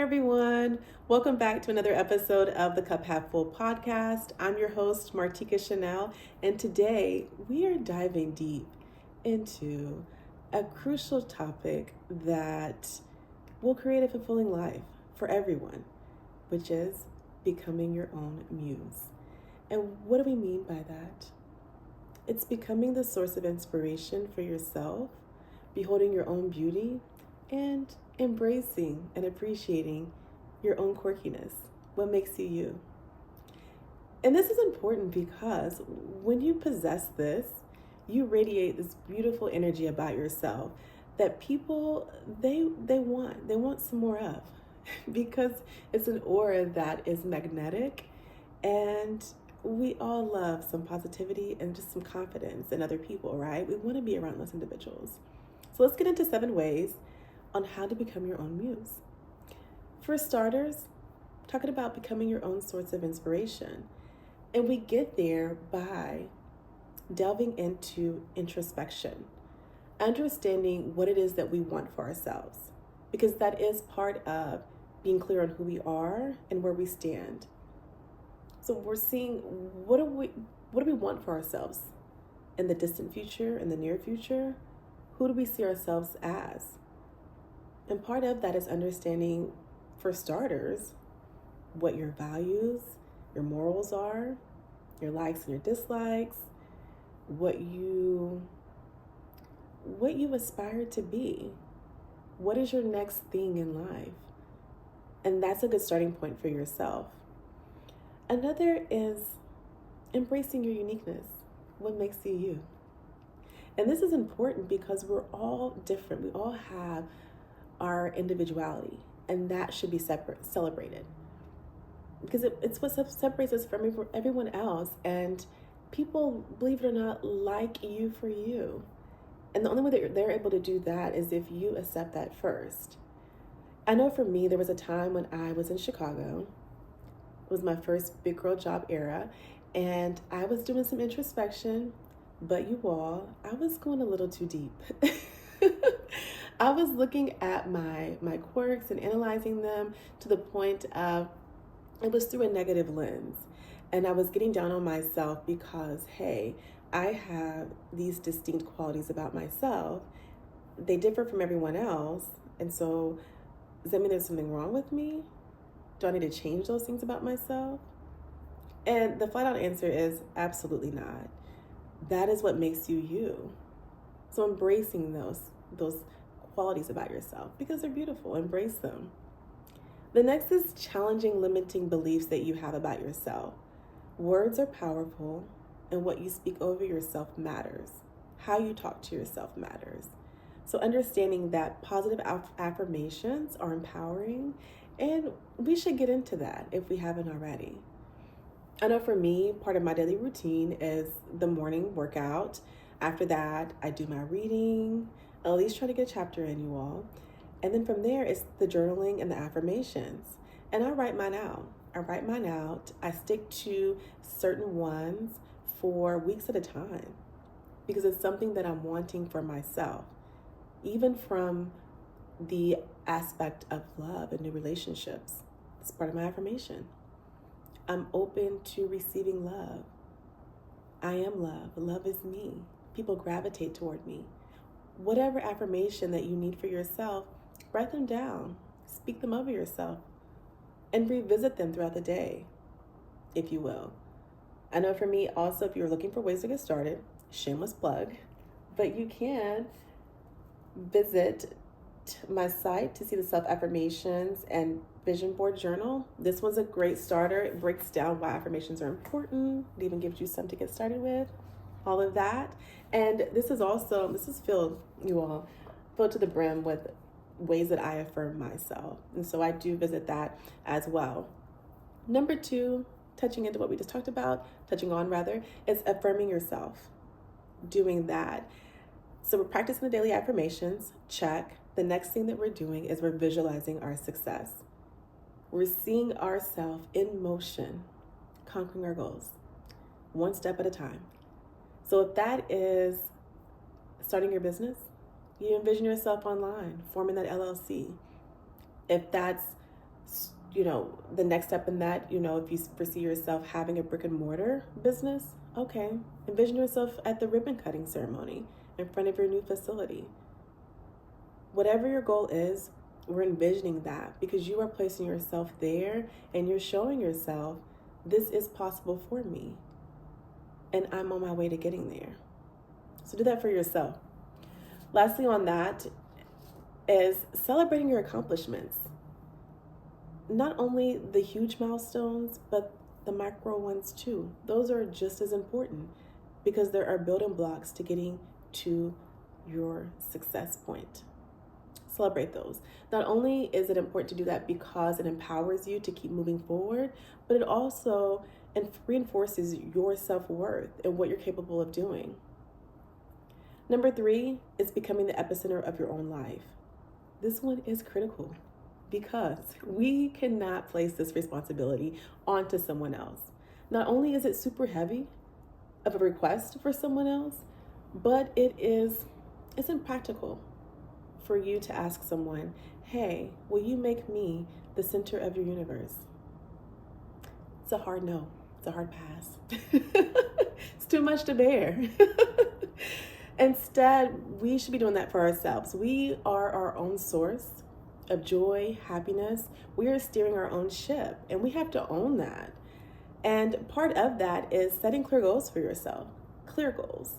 everyone. Welcome back to another episode of the Cup Half Full podcast. I'm your host, Martika Chanel, and today we are diving deep into a crucial topic that will create a fulfilling life for everyone, which is becoming your own muse. And what do we mean by that? It's becoming the source of inspiration for yourself, beholding your own beauty, and embracing and appreciating your own quirkiness, what makes you you. And this is important because when you possess this, you radiate this beautiful energy about yourself that people they want some more of because it's an aura that is magnetic, and we all love some positivity and just some confidence in other people, right? We want to be around those individuals. So let's get into 7 ways on how to become your own muse. For starters, talking about becoming your own source of inspiration. And we get there by delving into introspection, understanding what it is that we want for ourselves, because that is part of being clear on who we are and where we stand. So we're seeing what do we want for ourselves in the distant future, in the near future? Who do we see ourselves as? And part of that is understanding, for starters, what your values, your morals are, your likes and your dislikes, what you aspire to be. What is your next thing in life? And that's a good starting point for yourself. Another is embracing your uniqueness, what makes you you. And this is important because we're all different. We all have our individuality, and that should be celebrated, because it's what separates us from everyone else. And people, believe it or not, like you for you. And the only way that they're able to do that is if you accept that first. I know for me, there was a time when I was in Chicago. It was my first big girl job era, and I was doing some introspection, but you all, I was going a little too deep. I was looking at my quirks and analyzing them to the point of it was through a negative lens. And I was getting down on myself because, hey, I have these distinct qualities about myself. They differ from everyone else. And so does that mean there's something wrong with me? Do I need to change those things about myself? And the flat out answer is absolutely not. That is what makes you you. So embracing those qualities about yourself, because they're beautiful, embrace them. The next is challenging limiting beliefs that you have about yourself. Words are powerful, and what you speak over yourself matters. How you talk to yourself matters. So understanding that positive affirmations are empowering, and we should get into that if we haven't already. I know for me, part of my daily routine is the morning workout. After that, I do my reading, at least try to get a chapter in, you all. And then from there, it's the journaling and the affirmations. And I write mine out. I stick to certain ones for weeks at a time because it's something that I'm wanting for myself, even from the aspect of love and new relationships. It's part of my affirmation. I'm open to receiving love. I am love. Love is me. People gravitate toward me. Whatever affirmation that you need for yourself, write them down, speak them over yourself, and revisit them throughout the day, if you will. I know for me also, if you're looking for ways to get started, shameless plug, but you can visit my site to see the self-affirmations and vision board journal. This one's a great starter. It breaks down why affirmations are important. It even gives you some to get started with, all of that. And this is filled, you all, filled to the brim with ways that I affirm myself. And so I do visit that as well. Number 2, touching on what we just talked about, is affirming yourself. Doing that. So we're practicing the daily affirmations, check. The next thing that we're doing is we're visualizing our success. We're seeing ourselves in motion, conquering our goals, one step at a time. So if that is starting your business, you envision yourself online, forming that LLC. If that's the next step in that, if you foresee yourself having a brick and mortar business, okay, envision yourself at the ribbon cutting ceremony in front of your new facility. Whatever your goal is, we're envisioning that because you are placing yourself there and you're showing yourself this is possible for me and I'm on my way to getting there. So do that for yourself. Lastly on that is celebrating your accomplishments. Not only the huge milestones, but the micro ones too. Those are just as important because there are building blocks to getting to your success point. Celebrate those. Not only is it important to do that because it empowers you to keep moving forward, but it also reinforces your self-worth and what you're capable of doing. Number 3 is becoming the epicenter of your own life. This one is critical because we cannot place this responsibility onto someone else. Not only is it super heavy of a request for someone else, but it's impractical for you to ask someone, hey, will you make me the center of your universe? It's a hard no. It's a hard pass. It's too much to bear. Instead, we should be doing that for ourselves. We are our own source of joy, happiness. We are steering our own ship, and we have to own that. And part of that is setting clear goals for yourself. Clear goals,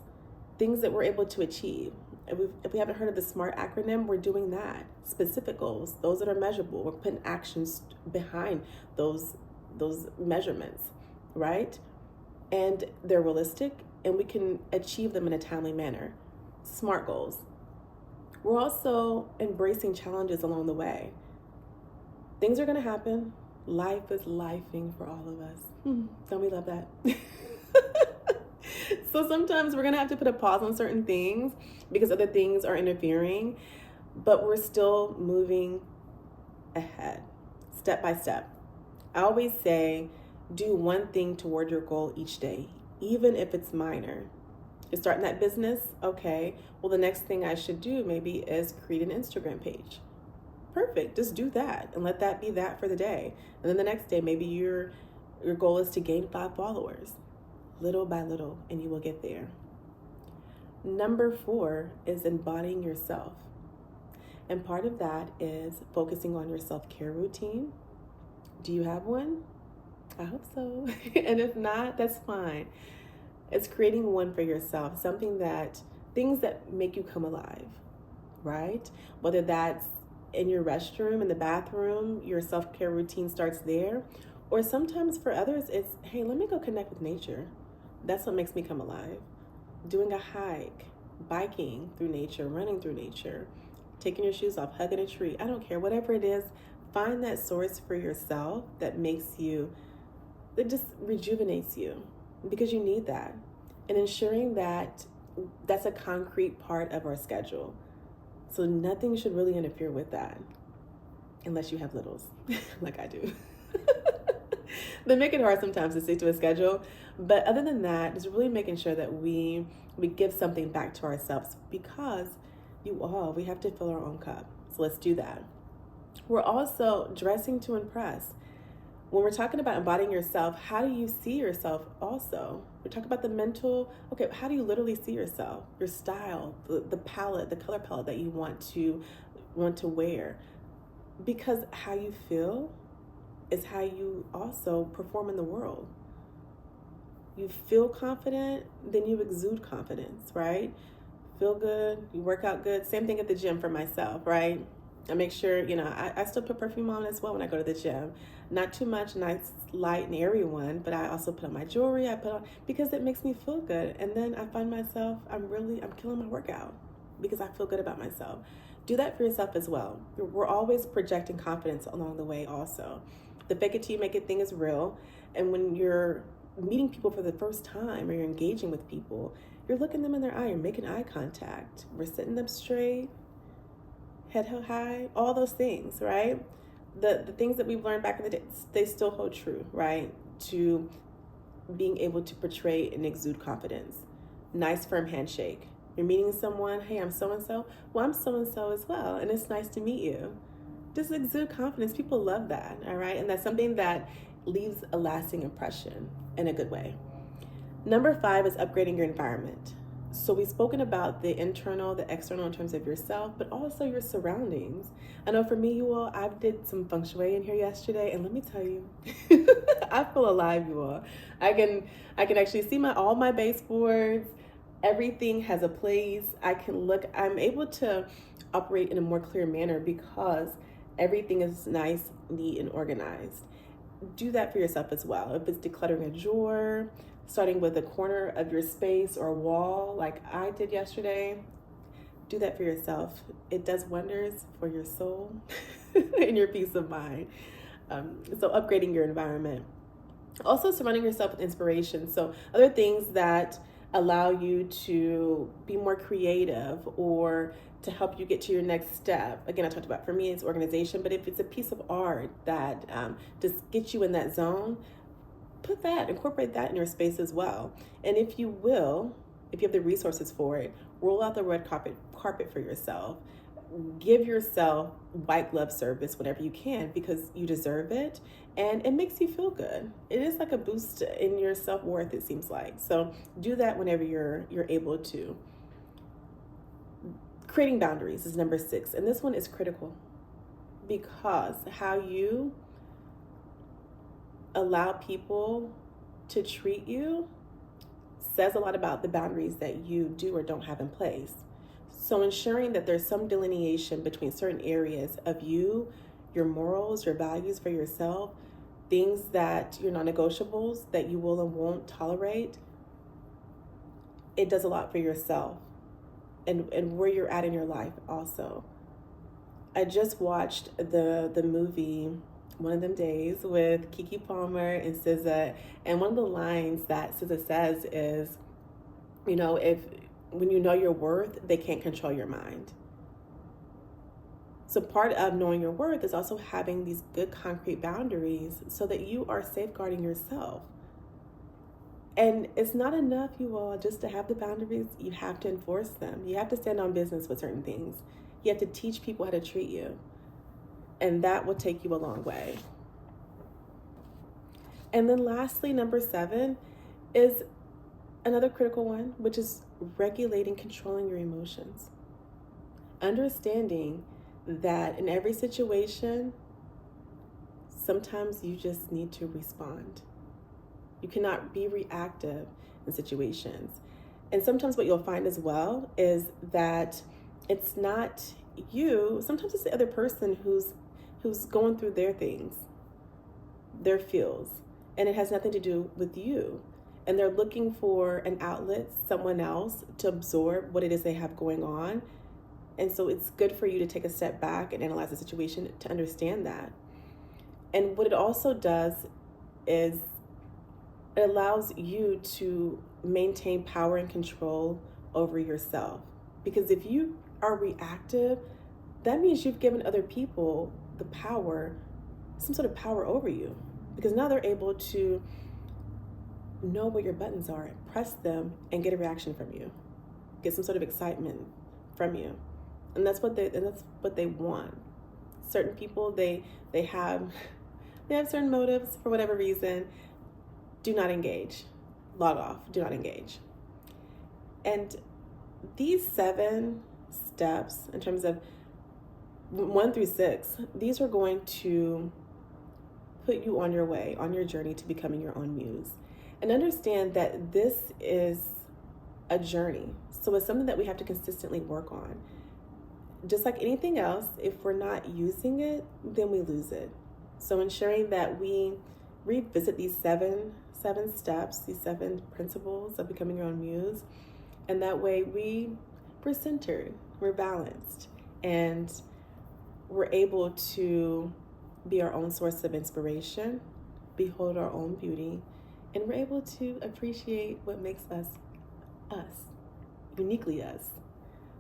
things that we're able to achieve. If we haven't heard of the SMART acronym, we're doing that. Specific goals, those that are measurable. We're putting actions behind those measurements, right? And they're realistic, and we can achieve them in a timely manner. SMART goals. We're also embracing challenges along the way. Things are going to happen. Life is lifing for all of us. Don't we love that? So sometimes we're going to have to put a pause on certain things because other things are interfering, but we're still moving ahead, step by step. I always say, do one thing toward your goal each day, even if it's minor. You're starting that business? Okay. Well, the next thing I should do maybe is create an Instagram page. Perfect. Just do that and let that be that for the day. And then the next day, maybe your goal is to gain 5 followers. Little by little, and you will get there. Number 4 is embodying yourself. And part of that is focusing on your self-care routine. Do you have one? I hope so. And if not, that's fine. It's creating one for yourself, things that make you come alive, right? Whether that's in your restroom, in the bathroom, your self-care routine starts there. Or sometimes for others, it's, hey, let me go connect with nature. That's what makes me come alive. Doing a hike, biking through nature, running through nature, taking your shoes off, hugging a tree. I don't care, whatever it is, find that source for yourself that just rejuvenates you because you need that. And ensuring that that's a concrete part of our schedule. So nothing should really interfere with that unless you have littles like I do. They make it hard sometimes to stick to a schedule. But other than that, it's really making sure that we give something back to ourselves because we have to fill our own cup. So let's do that. We're also dressing to impress. When we're talking about embodying yourself, how do you see yourself also? We're talking about the mental, okay, how do you literally see yourself? Your style, the palette, the color palette that you want to wear. Because how you feel is how you also perform in the world. You feel confident, then you exude confidence, right? Feel good, you work out good. Same thing at the gym for myself, right? I make sure, I still put perfume on as well when I go to the gym. Not too much, nice, light and airy one, but I also put on my jewelry, because it makes me feel good. And then I find myself, I'm killing my workout because I feel good about myself. Do that for yourself as well. We're always projecting confidence along the way also. The fake it till you make it thing is real. And when you're meeting people for the first time or you're engaging with people, you're looking them in their eye, you're making eye contact. We're sitting them straight, head held high, all those things, right? The things that we've learned back in the day, they still hold true, right? To being able to portray and exude confidence. Nice firm handshake. You're meeting someone, hey, I'm so-and-so. Well, I'm so-and-so as well, and it's nice to meet you. Just exude confidence. People love that, all right? And that's something that leaves a lasting impression in a good way. Number 5 is upgrading your environment. So we've spoken about the internal, the external in terms of yourself, but also your surroundings. I know for me, you all, I did some feng shui in here yesterday, and let me tell you, I feel alive, you all. I can actually see all my baseboards. Everything has a place. I'm able to operate in a more clear manner because everything is nice, neat, and organized. Do that for yourself as well. If it's decluttering a drawer, starting with a corner of your space or wall like I did yesterday, do that for yourself. It does wonders for your soul and your peace of mind. So upgrading your environment. Also surrounding yourself with inspiration. So other things that allow you to be more creative or to help you get to your next step. Again, I talked about, for me, it's organization, but if it's a piece of art that just gets you in that zone, incorporate that in your space as well. And if you have the resources for it, roll out the red carpet for yourself. Give yourself white glove service whenever you can because you deserve it and it makes you feel good. It is like a boost in your self-worth, it seems like. So do that whenever you're able to. Creating boundaries is number 6, and this one is critical because how you allow people to treat you says a lot about the boundaries that you do or don't have in place. So ensuring that there's some delineation between certain areas of you, your morals, your values for yourself, things that your non-negotiables that you will and won't tolerate, it does a lot for yourself and where you're at in your life also. I just watched the movie One of Them Days with Keke Palmer and SZA, and one of the lines that SZA says is, when you know your worth, they can't control your mind. So part of knowing your worth is also having these good concrete boundaries so that you are safeguarding yourself. And it's not enough, you all, just to have the boundaries. You have to enforce them. You have to stand on business with certain things. You have to teach people how to treat you. And that will take you a long way. And then lastly, number 7 is another critical one, which is regulating, controlling your emotions. Understanding that in every situation, sometimes you just need to respond. You cannot be reactive in situations. And sometimes what you'll find as well is that it's not you, sometimes it's the other person who's going through their things, their feels, and it has nothing to do with you. And they're looking for an outlet, someone else to absorb what it is they have going on. And so it's good for you to take a step back and analyze the situation to understand that. And what it also does is it allows you to maintain power and control over yourself. Because if you are reactive, that means you've given other people the power, some sort of power over you. Because now they're able to know where your buttons are, press them, and get a reaction from you. Get some sort of excitement from you. And that's what they want. Certain people, they have certain motives for whatever reason. Do not engage. Log off. Do not engage. And these 7 steps, in terms of 1 through 6, these are going to put you on your way, on your journey to becoming your own muse. And understand that this is a journey. So it's something that we have to consistently work on. Just like anything else, if we're not using it, then we lose it. So ensuring that we revisit these seven steps, these 7 principles of becoming your own muse, and that way we're centered, we're balanced, and we're able to be our own source of inspiration, behold our own beauty, and we're able to appreciate what makes us, uniquely us.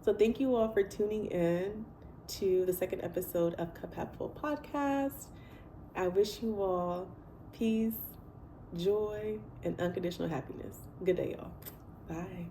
So thank you all for tuning in to the 2nd episode of Cup Half Full Podcast. I wish you all peace, joy, and unconditional happiness. Good day, y'all. Bye.